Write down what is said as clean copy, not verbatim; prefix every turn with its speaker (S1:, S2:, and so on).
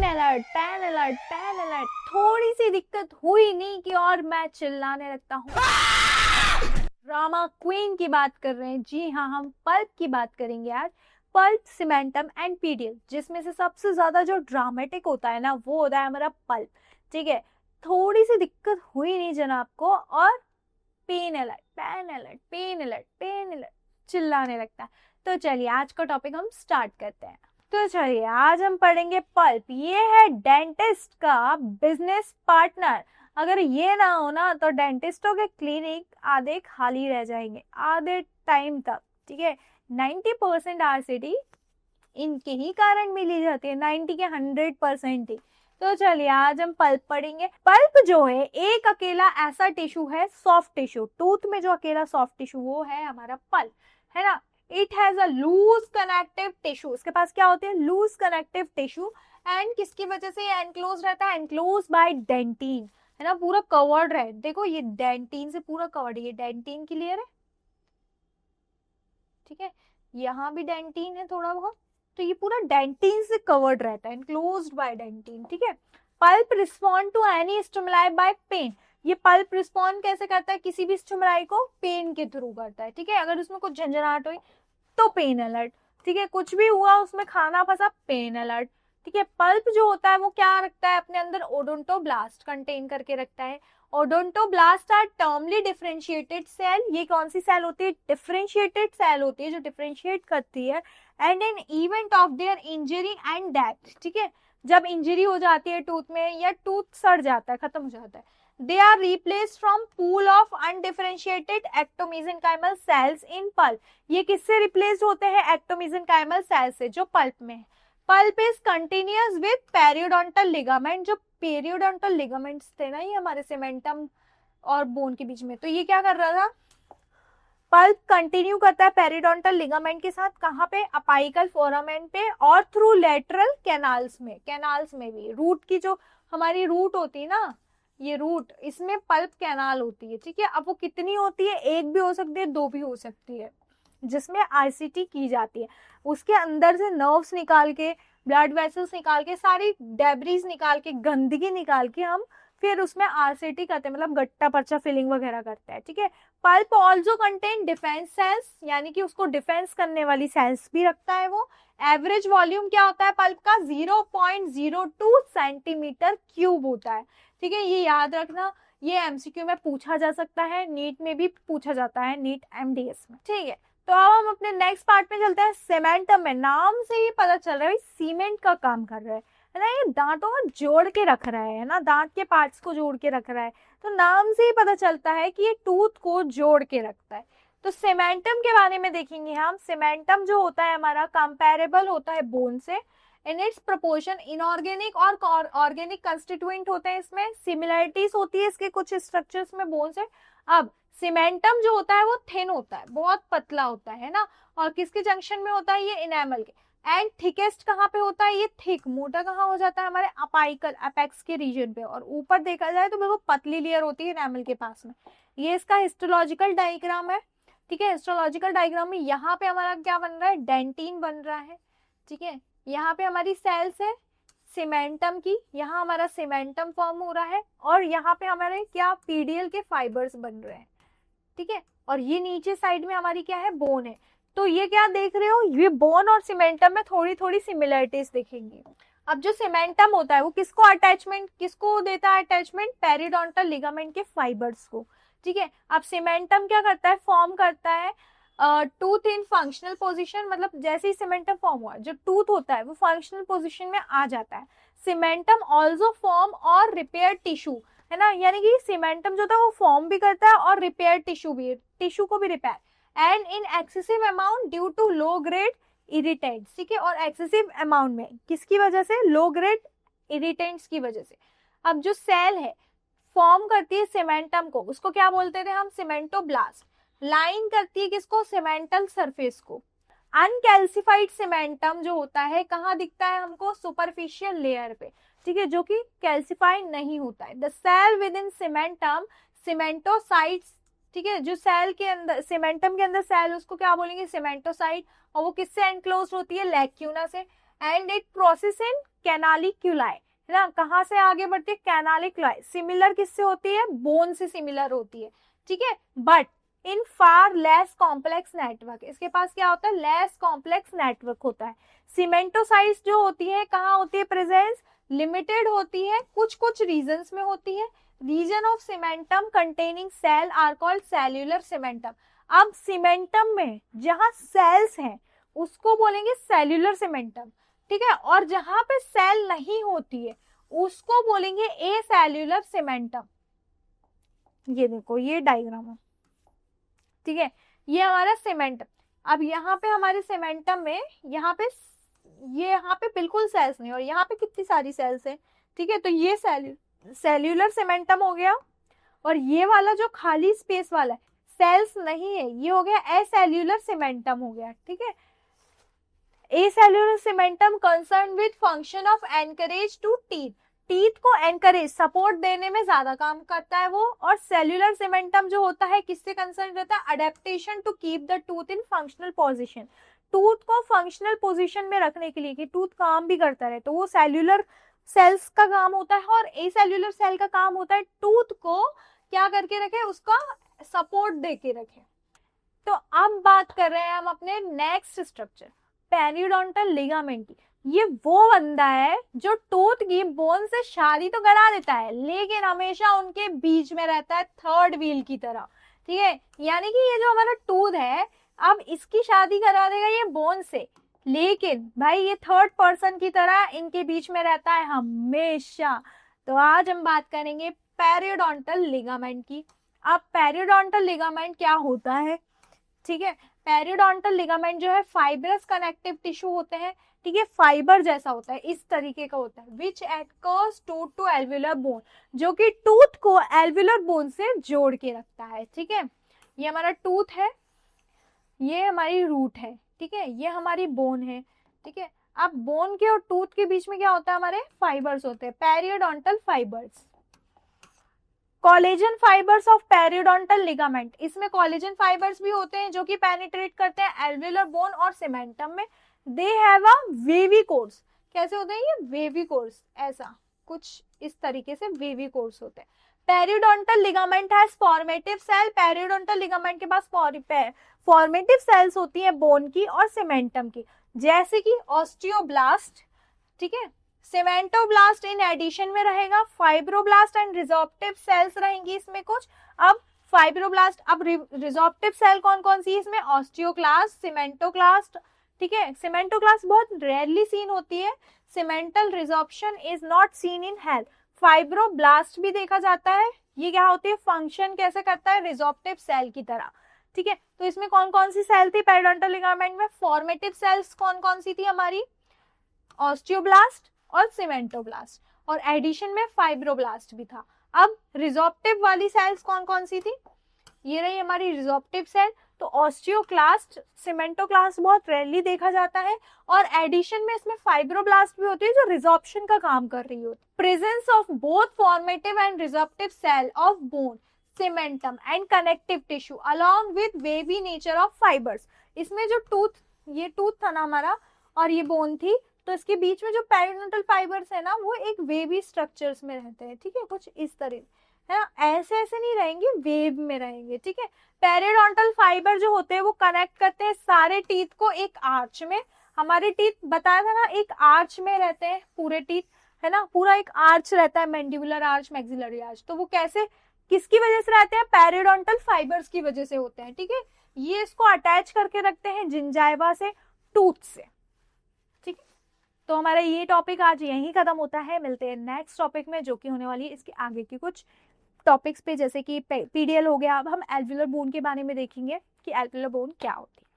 S1: Alert, pain alert, pain alert. थोड़ी सी दिक्कत हुई नहीं कि और मैं चिल्लाने लगता हूँ। ड्रामा क्वीन की बात कर रहे हैं। जी हाँ, हम पल्प की बात करेंगे आज। पल्प, सीमेंटम एंड पीडियल, जिसमें से सबसे ज्यादा जो ड्रामेटिक होता है ना, वो होता है हमारा पल्प। ठीक है, थोड़ी सी दिक्कत हुई नहीं जनाब को और pain alert, pain alert, pain alert, pain alert, चिल्लाने लगता है। तो चलिए आज का टॉपिक हम स्टार्ट करते हैं। तो चलिए आज हम पढ़ेंगे पल्प। ये है डेंटिस्ट का बिजनेस पार्टनर। अगर ये ना हो ना तो डेंटिस्टों के क्लिनिक आधे खाली रह जाएंगे आधे टाइम तक। ठीक है, 90% आरसीटी इनके ही कारण मिली जाती है, 90 के 100% ही। तो चलिए आज हम पल्प पढ़ेंगे। पल्प जो है एक अकेला ऐसा टिश्यू है, सॉफ्ट टिश्यू, टूथ में जो अकेला सॉफ्ट टिश्यू वो है हमारा पल्प, है ना। It has a loose connective tissue, इसके पास क्या होते हैं, लूज कनेक्टिव टिश्यू। एंड किसकी वजह से ये एनक्लोज रहता है, एनक्लोज बाय डेंटिन, है ना, पूरा कवर्ड है। देखो ये डेंटिन से पूरा कवर्ड है, ये डेंटिन की लेयर है। ठीक है, यहाँ भी डेंटिन है थोड़ा बहुत, तो ये पूरा डेंटिन से कवर्ड रहता है, एनक्लोज्ड बाय डेंटिन। ठीक है, pulp respond to any stimuli by pain. ये पल्प रिस्पॉन्ड कैसे करता है, किसी भी स्टिमुलाई को पेन के थ्रू करता है। ठीक है, अगर उसमें कुछ झंझनाहट हुई तो पेन अलर्ट। ठीक है, कुछ भी हुआ उसमें खाना फंसा, पेन अलर्ट। ठीक है, पल्प जो होता है वो क्या रखता है अपने अंदर, ओडोंटोब्लास्ट कंटेन करके रखता है। Odontoblast are terminally differentiated cell. ये कौन सी सेल होती है, डिफरेंशिएटेड सेल होती है जो डिफरेंशिएट करती है। And in event of their injury and death, ठीक है, जब इंजरी हो जाती है टूथ में या टूथ सड़ जाता है, खत्म हो जाता है, they are replaced from pool of undifferentiated ectomesenchymal cells in pulp। ये किससे रिप्लेस होते हैं, ectomesenchymal cells से जो पल्प में है। Pulp is continuous with periodontal ligament. जो पेरियोडोंटल लिगामेंट्स थे ना ये हमारे सीमेंटम और बोन के बीच में, तो ये क्या कर रहा था, पल्प कंटिन्यू करता है पेरियोडोंटल लिगामेंट के साथ, कहाँ पे, अपाइकल फोरामेन पे और थ्रू लेटरल कैनाल्स में भी। रूट की जो हमारी रूट होती है ना, ये रूट, इसमें पल्प कैनाल होती है। ठीक है, अब वो कितनी होती है, एक भी हो सकती है, दो भी हो सकती है, जिसमें आईसीटी की जाती है। उसके अंदर से नर्व्स निकाल के, ब्लड वेसल्स निकाल के, सारी डेब्रीज निकाल के, गंदगी निकाल के हम फिर उसमें आरसीटी करते हैं, मतलब गट्टा पर्चा फिलिंग वगैरह करते हैं। ठीक है, pulp also contain defence sales, यानी कि उसको डिफेंस करने वाली सेल्स भी रखता है वो। एवरेज वॉल्यूम क्या होता है पल्प का, 0.02 सेंटीमीटर क्यूब होता है। ठीक है, ये याद रखना, ये एमसीक्यू में पूछा जा सकता है, नीट में भी पूछा जाता है, नीट एमडीएस में। ठीक है, तो अब हम अपने नेक्स्ट पार्ट में चलते हैं, सीमेंटम में। नाम से ही पता चल रहा है सीमेंट का काम कर रहा है ना, ये दांतों को जोड़ के रख रहा है ना, दांत के पार्ट्स को जोड़ के रख रहा है, तो नाम से ही पता चलता है कि ये टूथ को जोड़ के रखता है। तो सीमेंटम के बारे में देखेंगे हम। सीमेंटम जो होता है हमारा कंपैरेबल होता है बोन से, इन इट्स प्रोपोर्शन इनऑर्गेनिक और ऑर्गेनिक कंस्टिट्यूएंट होते हैं, इसमें सिमिलरिटीज होती है इसके कुछ स्ट्रक्चर्स में बोन से। अब सीमेंटम जो होता है वो थिन होता है, बहुत पतला होता है ना, और किसके जंक्शन में होता है, ये इनेमल के। एंड थिकेस्ट कहाँ पे होता है, ये थिक, मोटा कहाँ हो जाता है, हमारे अपाइकल अपेक्स के रीजन पे, और ऊपर देखा जाए तो बिल्कुल पतली लेयर होती है इनेमल के पास में। ये इसका हिस्टोलॉजिकल डायग्राम है। ठीक है, हिस्टोलॉजिकल डायग्राम में यहाँ पे हमारा क्या बन रहा है, डेंटिन बन रहा है। ठीक है, यहाँ पे हमारी सेल्स है सीमेंटम की, यहाँ हमारा सीमेंटम फॉर्म हो रहा है, और यहाँ पे हमारे क्या, पीडियल के फाइबर्स बन रहे हैं। ठीक है, और ये नीचे साइड में हमारी क्या है, बोन है। तो ये क्या देख रहे हो, ये बोन और सीमेंटम में थोड़ी थोड़ी सिमिलरिटीज दिखेंगी। अब जो सीमेंटम होता है वो किसको अटैचमेंट, किसको देता है अटैचमेंट, पेरिडोंटल लिगामेंट के फाइबर्स को। ठीक है, अब सीमेंटम क्या करता है, फॉर्म करता है टूथ इन फंक्शनल पोजीशन, मतलब जैसे ही सीमेंटम फॉर्म हुआ जो टूथ होता है वो फंक्शनल पोजीशन में आ जाता है। सीमेंटम ऑल्सो फॉर्म और रिपेयर टिश्यू, है ना, यानी कि सीमेंटम जो था वो फॉर्म भी करता है और रिपेयर टिश्यू भी, टिश्यू को भी repair, and in excessive amount due to low grade irritants. ठीक है, और एक्सेसिव अमाउंट में किसकी वजह से, लो ग्रेड इरिटेंट्स की वजह से। अब जो सेल है फॉर्म करती है सीमेंटम को, उसको क्या बोलते थे हम, सीमेंटोब्लास्ट। लाइन करती है किसको, सीमेंटल सरफेस को। अनकैल्सिफाइड सीमेंटम जो होता है कहाँ दिखता है हमको, सुपरफिशियल लेयर पे। ठीक है, जो कि कैल्सिफाई नहीं होता है। The cell with in cementum, cementocytes. ठीक है, जो सेल के अंदर, सीमेंटम के अंदर सेल, उसको क्या बोलेंगे, सीमेंटोसाइट, और वो किससे एनक्लोज होती है, लैक्यूना से। एंड इट प्रोसेस इन कैनालिक्यूलाई, है ना, कहाँ से आगे बढ़ती है, कैनालिक्यूलाई। सिमिलर किससे होती है, बोन से सिमिलर होती है, ठीक है, but in far less complex network, इसके पास क्या होता है, लेस कॉम्प्लेक्स नेटवर्क होता है। सीमेंटोसाइट्स जो होती है कहाँ होती है प्रेजेंस, लिमिटेड होती है, कुछ कुछ रीजन्स में होती है। Region of cementum containing cell are called cellular cementum. अब सीमेंटम में जहां सेल्स हैं उसको बोलेंगे सेल्यूलर सीमेंटम, ठीक है, और जहां पे सेल नहीं होती है उसको बोलेंगे ए सेल्यूलर सीमेंटम। ये देखो ये डायग्राम है, ठीक है, ये हमारा सीमेंटम। अब यहाँ पे हमारे सीमेंटम में यहाँ पे बिल्कुल सेल्स नहीं और यहाँ पे कितनी सारी सेल्स हैं, ठीक है, तो ये सेल्यूलर सीमेंटम हो गया। और ये वाला जो खाली स्पेस वाला है सेल्स नहीं है, ये हो गया एसेल्यूलर सीमेंटम हो गया, ठीक है। Acellular cementum concern with function of anchorage to teeth, teeth को एनकरेज सपोर्ट देने में ज्यादा काम करता है वो। और सेल्यूलर सीमेंटम जो होता है किससे कंसर्न रहता है, adaptation to keep the tooth in functional position, tooth को फंक्शनल पोजीशन में रखने के लिए कि टूथ काम भी करता रहे, तो वो सेल्यूलर सेल्स का काम होता है। और एसेल्यूलर सेल का काम होता है टूथ को क्या करके रखे, उसका सपोर्ट दे के रखे। तो अब बात कर रहे हैं हम अपने नेक्स्ट स्ट्रक्चर पेरियोडोंटल लिगामेंट की। ये वो बंदा है जो टूथ की बोन से शादी तो करा देता है लेकिन हमेशा उनके बीच में रहता है थर्ड व्हील की तरह, ठीक है, यानी कि ये जो हमारा टूथ है अब इसकी शादी करा देगा ये बोन से, लेकिन भाई ये थर्ड पर्सन की तरह इनके बीच में रहता है हमेशा। तो आज हम बात करेंगे पेरियोडोंटल लिगामेंट की। अब पेरियोडोंटल लिगामेंट क्या होता है, ठीक है, पेरियोडोंटल लिगामेंट जो है फाइब्रस कनेक्टिव टिश्यू होते हैं, ठीक है, फाइबर जैसा होता है, इस तरीके का होता है, विच एडकर्स टूथ टू एल्वुलर बोन, जो कि टूथ को एल्वुलर बोन से जोड़ के रखता है, ठीक है। ये हमारा टूथ है, ये हमारी रूट है, ठीक है, ये हमारी बोन है, ठीक है। अब बोन के और टूथ के बीच में क्या होता है, हमारे फाइबर्स होते हैं, periodontal fibres. Collagen fibres of periodontal ligament, इसमें कोलेजन फाइबर्स भी होते हैं जो कि पेनिट्रेट करते हैं एल्वुलर बोन और सीमेंटम में। They have a wavy course, कैसे होते हैं ये वेवी कोर्स, ऐसा कुछ इस तरीके से वेवी कोर्स होते हैं। Periodontal ligament has formative cell, periodontal ligament के पास फॉर्मेटिव सेल्स होती है बोन की और सीमेंटम की, जैसे कि ऑस्टियोब्लास्ट, ठीक है, सीमेंटोब्लास्ट इन एडिशन में रहेगा, फाइब्रोब्लास्ट एंड रिजॉर्प्टिव सेल्स रहेंगी इसमें कुछ। अब फाइब्रोब्लास्ट, अब रिजॉर्प्टिव सेल कौन कौन सी है इसमें, ऑस्टियोक्लास्ट, सीमेंटोक्लास्ट, ठीक है, सीमेंटोक्लास्ट बहुत रेयरली सीन होती है, cemental resorption is not seen in health. Fibroblast भी देखा जाता है, ये क्या होती है, फंक्शन कैसे करता है, रिजॉर्प्टिव सेल की तरह, ठीक है। तो इसमें कौन कौन सी सेल थी पेरियोडोंटल लिगामेंट में, फॉर्मेटिव सेल्स कौन कौन सी थी हमारी, ऑस्टियोब्लास्ट और सीमेंटोब्लास्ट, और एडिशन में फाइब्रोब्लास्ट भी था। अब रिजॉर्प्टिव वाली सेल्स कौन कौन सी थी, ये रही हमारी रिजॉर्प्टिव सेल। तो ऑस्टियोक्लास्ट, सीमेंटोक्लास्ट बहुत रेयरली देखा जाता है, और एडिशन में इसमें फाइब्रोब्लास्ट भी होती है जो रिजॉर्प्शन का काम कर रही होती है। Presence of both formative and resorptive cell of bone, cementum and connective tissue along with wavy nature of fibers. इसमें जो टूथ, ये टूथ था ना हमारा और ये बोन थी, तो इसके बीच में जो पेरियोडोंटल फाइबर्स है ना वो एक वेवी स्ट्रक्चर्स में रहते हैं, ठीक है, कुछ इस तरह, है ना, ऐसे ऐसे नहीं रहेंगे, वेव में रहेंगे, ठीक है। पेरियोडोंटल फाइबर जो होते हैं वो कनेक्ट करते हैं सारे टीथ को एक आर्च में। हमारे टीथ बताया था ना एक आर्च में रहते हैं पूरे टीथ, है ना, पूरा एक आर्च रहता है, मैंडिबुलर आर्च, मैक्सिलरी आर्च। तो वो कैसे, किसकी वजह से रहते हैं, पेरियोडोंटल फाइबर्स की वजह से होते हैं, ठीक है। ये इसको अटैच करके रखते हैं जिंजाइवा से, टूथ से, ठीक है। तो हमारा ये टॉपिक आज यहीं खत्म होता है, मिलते हैं नेक्स्ट टॉपिक में जो कि होने वाली है इसके आगे की कुछ टॉपिक्स पे, जैसे कि पीडीएल हो गया। अब हम एल्वुलर बोन के बारे में देखेंगे कि एल्वुलर बोन क्या होती है।